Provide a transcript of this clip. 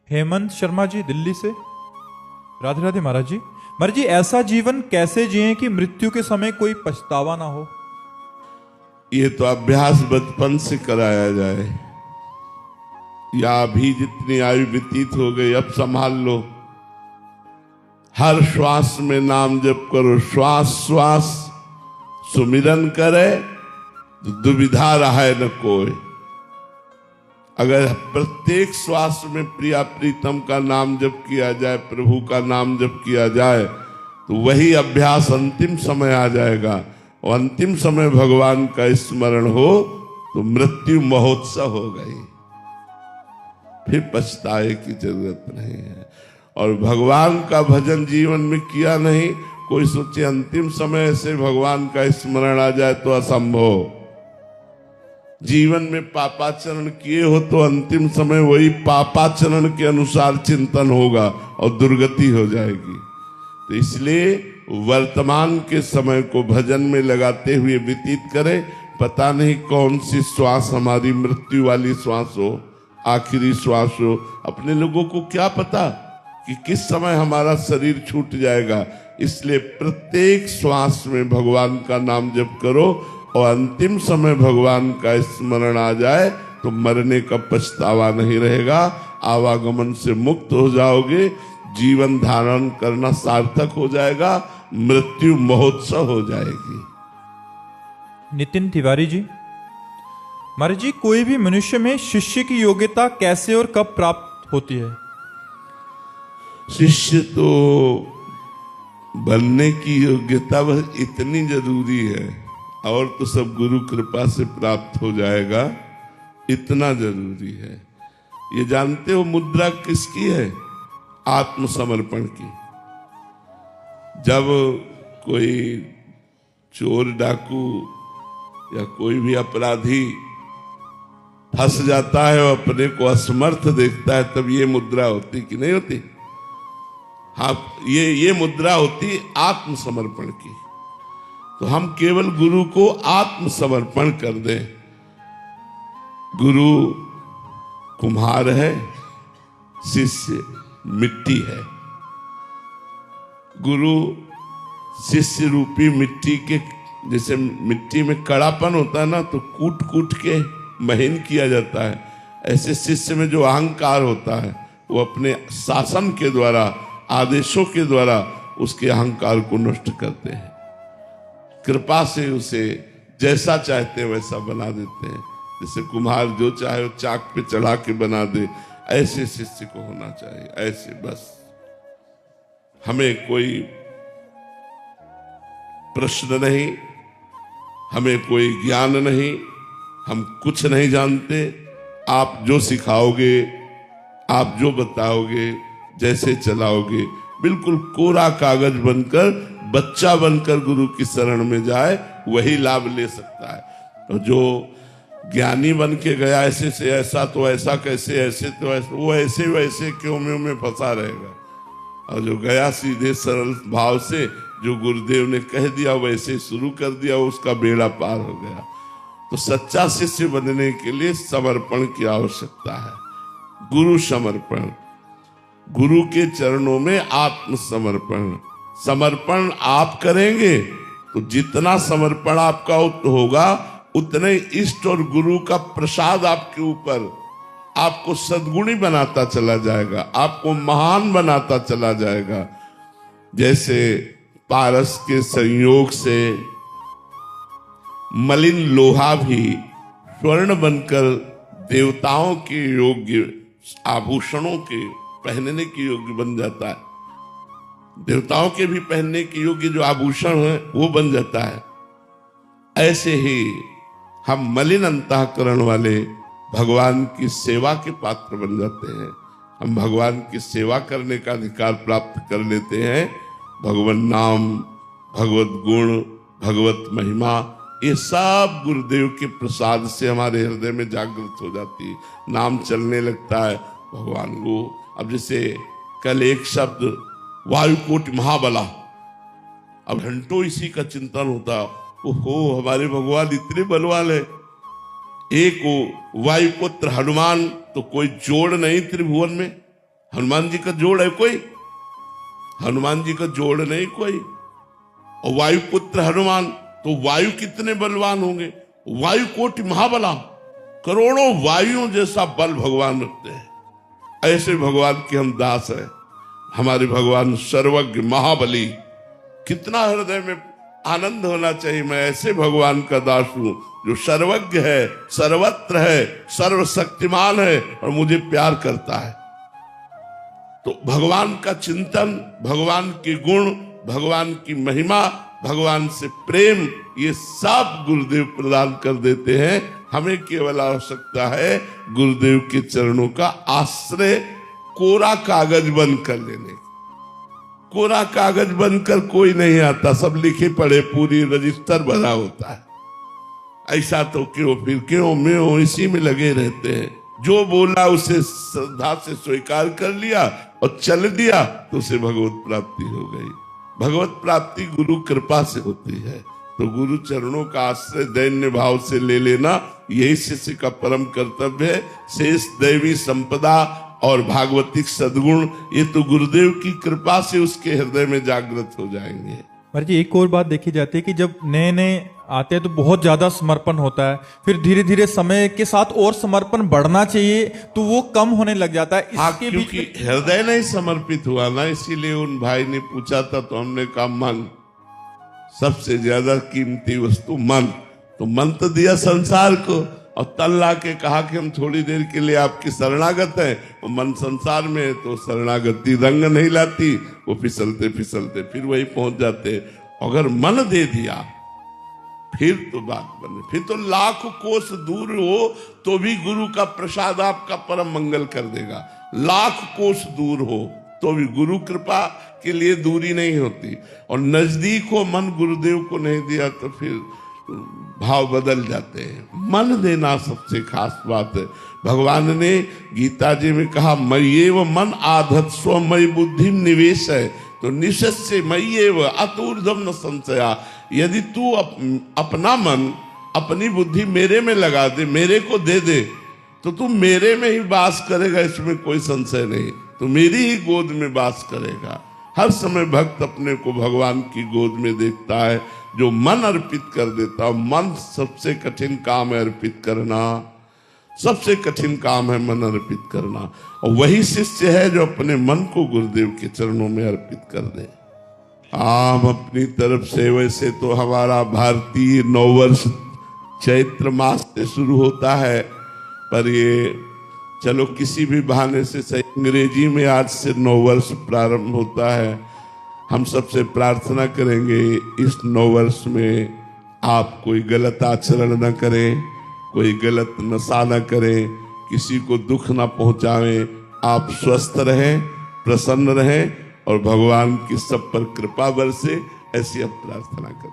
हेमंत शर्मा जी दिल्ली से। राधे राधे महाराज जी। महाराज जी, ऐसा जीवन कैसे जिए कि मृत्यु के समय कोई पछतावा ना हो? ये तो अभ्यास बचपन से कराया जाए, या अभी जितनी आयु व्यतीत हो गई अब संभाल लो। हर श्वास में नाम जप करो, श्वास श्वास सुमिरन करे तो दुविधा रहे न कोई। अगर प्रत्येक श्वास में प्रिया प्रीतम का नाम जप किया जाए, प्रभु का नाम जप किया जाए, तो वही अभ्यास अंतिम समय आ जाएगा। और अंतिम समय भगवान का स्मरण हो तो मृत्यु महोत्सव हो गई, फिर पछताए की जरूरत नहीं है। और भगवान का भजन जीवन में किया नहीं, कोई सोचे अंतिम समय से भगवान का स्मरण आ जाए तो असंभव। जीवन में पापाचरण किए हो तो अंतिम समय वही पापाचरण के अनुसार चिंतन होगा और दुर्गति हो जाएगी। तो इसलिए वर्तमान के समय को भजन में लगाते हुए व्यतीत करें। पता नहीं कौन सी श्वास हमारी मृत्यु वाली श्वास हो, आखिरी श्वास हो। अपने लोगों को क्या पता कि किस समय हमारा शरीर छूट जाएगा। इसलिए प्रत्येक श्वास में भगवान का नाम जप करो, और अंतिम समय भगवान का स्मरण आ जाए तो मरने का पछतावा नहीं रहेगा। आवागमन से मुक्त हो जाओगे, जीवन धारण करना सार्थक हो जाएगा, मृत्यु महोत्सव हो जाएगी। नितिन तिवारी जी। महाराज जी, कोई भी मनुष्य में शिष्य की योग्यता कैसे और कब प्राप्त होती है? शिष्य तो बनने की योग्यता बस इतनी जरूरी है, और तो सब गुरु कृपा से प्राप्त हो जाएगा, इतना जरूरी है। ये जानते हो मुद्रा किसकी है? आत्मसमर्पण की। जब कोई चोर डाकू या कोई भी अपराधी फंस जाता है और अपने को असमर्थ देखता है, तब ये मुद्रा होती कि नहीं होती? हाँ, ये मुद्रा होती आत्मसमर्पण की। तो हम केवल गुरु को आत्मसमर्पण कर दें। गुरु कुम्हार है, शिष्य मिट्टी है। गुरु शिष्य रूपी मिट्टी के, जैसे मिट्टी में कड़ापन होता है ना, तो कूट कूट के महीन किया जाता है। ऐसे शिष्य में जो अहंकार होता है, वो अपने शासन के द्वारा, आदेशों के द्वारा उसके अहंकार को नष्ट करते हैं। कृपा से उसे जैसा चाहते हैं वैसा बना देते हैं। जैसे कुम्हार जो चाहे वो चाक पे चढ़ा के बना दे, ऐसे शिष्य को होना चाहिए। ऐसे बस हमें कोई प्रश्न नहीं, हमें कोई ज्ञान नहीं, हम कुछ नहीं जानते। आप जो सिखाओगे, आप जो बताओगे, जैसे चलाओगे, बिल्कुल कोरा कागज बनकर, बच्चा बनकर गुरु की शरण में जाए, वही लाभ ले सकता है। और जो ज्ञानी बन के गया, ऐसे से ऐसा तो ऐसा कैसे, ऐसे तो ऐसा, वो ऐसे वैसे क्यों में फंसा रहेगा। और जो गया सीधे सरल भाव से, जो गुरुदेव ने कह दिया वैसे शुरू कर दिया, उसका बेड़ा पार हो गया। तो सच्चा शिष्य बनने के लिए समर्पण की आवश्यकता है। गुरु समर्पण, गुरु के चरणों में आत्मसमर्पण। समर्पण आप करेंगे तो जितना समर्पण आपका होगा, उतने इष्ट और गुरु का प्रसाद आपके ऊपर आपको सद्गुणी बनाता चला जाएगा, आपको महान बनाता चला जाएगा। जैसे पारस के संयोग से मलिन लोहा भी स्वर्ण बनकर देवताओं के योग्य आभूषणों के पहनने के योग्य बन जाता है। देवताओं के भी पहनने के योग्य जो आभूषण है वो बन जाता है। ऐसे ही हम मलिन अंतःकरण वाले भगवान की सेवा के पात्र बन जाते हैं। हम भगवान की सेवा करने का अधिकार प्राप्त कर लेते हैं। भगवान नाम, भगवत गुण, भगवत महिमा, ये सब गुरुदेव के प्रसाद से हमारे हृदय में जागृत हो जाती है। नाम चलने लगता है भगवान को। अब जैसे कल एक शब्द वायुकोटि महाबला, अब घंटों इसी का चिंतन होता, ओहो हमारे भगवान इतने बलवान है। एक वायुपुत्र हनुमान तो कोई जोड़ नहीं त्रिभुवन में। हनुमान जी का जोड़ है कोई? हनुमान जी का जोड़ नहीं कोई। और वायुपुत्र हनुमान, तो वायु कितने बलवान होंगे? वायु कोटि महाबला, करोड़ों वायुओं जैसा बल भगवान रखते हैं। ऐसे भगवान के हम दास हैं। हमारे भगवान सर्वज्ञ महाबली, कितना हृदय में आनंद होना चाहिए। मैं ऐसे भगवान का दास हूं जो सर्वज्ञ है, सर्वत्र है, सर्वशक्तिमान है और मुझे प्यार करता है। तो भगवान का चिंतन, भगवान के गुण, भगवान की महिमा, भगवान से प्रेम, ये सब गुरुदेव प्रदान कर देते हैं। हमें केवल आवश्यकता है गुरुदेव के चरणों का आश्रय कोरा कागज बन कर लेने। कोरा कागज बनकर कोई नहीं आता, सब लिखे पढ़े पूरी रजिस्टर बना होता है। ऐसा तो क्यों फिर क्यों मैं इसी में लगे रहते हैं। जो बोला उसे श्रद्धा से स्वीकार कर लिया और चल दिया तो उसे भगवत प्राप्ति हो गई। भगवत प्राप्ति गुरु कृपा से होती है। तो गुरु चरणों का आश्रय दैन्य भाव से ले लेना, यही शिष्य का परम कर्तव्य है। शेष दैवी संपदा और भागवतिक सद्गुण ये तो गुरुदेव की कृपा से उसके हृदय में जागृत हो जाएंगे। महाराज जी, एक और बात देखी जाती है कि जब नए नए आते हैं तो बहुत ज्यादा समर्पण होता है, फिर धीरे धीरे समय के साथ और समर्पण बढ़ना चाहिए तो वो कम होने लग जाता है। इसके क्योंकि हृदय नहीं समर्पित हुआ ना, इसीलिए उन भाई ने पूछा था तो हमने कहा मन सबसे ज्यादा कीमती वस्तु मन। तो मन तो दिया संसार को और तन ला के कहा कि हम थोड़ी देर के लिए आपकी शरणागत हैं। और मन संसार में है तो शरणागति रंग नहीं लाती, वो फिसलते फिसलते फिर वही पहुंच जाते। अगर मन दे दिया फिर तो बात बने, फिर तो लाख कोस दूर हो तो भी गुरु का प्रसाद आपका परम मंगल कर देगा। लाख कोस दूर हो तो भी गुरु कृपा के लिए दूरी नहीं होती। और नजदीक हो मन, गुरुदेव को नहीं दिया तो फिर भाव बदल जाते हैं। मन देना सबसे खास बात है। भगवान ने गीता जी में कहा मय्येव मन आधत स्व मयि बुद्धि निवेश है। तो निश्चय मय्येव अतूर्ध्वम न संशया। यदि तू अपना मन, अपनी बुद्धि मेरे में लगा दे, मेरे को दे दे, तो तू मेरे में ही वास करेगा, इसमें कोई संशय नहीं। तो मेरी ही गोद में वास करेगा। हर समय भक्त अपने को भगवान की गोद में देखता है जो मन अर्पित कर देता है। मन सबसे कठिन काम है अर्पित करना, सबसे कठिन काम है मन अर्पित करना। और वही शिष्य है जो अपने मन को गुरुदेव के चरणों में अर्पित कर दे। हम अपनी तरफ से, वैसे तो हमारा भारतीय नववर्ष चैत्र मास से शुरू होता है, पर ये चलो किसी भी बहाने से सही, अंग्रेजी में आज से नववर्ष प्रारंभ होता है। हम सबसे प्रार्थना करेंगे इस नववर्ष में आप कोई गलत आचरण न करें, कोई गलत नशा न करें, किसी को दुख न पहुंचाएं। आप स्वस्थ रहें, प्रसन्न रहें और भगवान की सब पर कृपा बरसे, ऐसी हम प्रार्थना करें।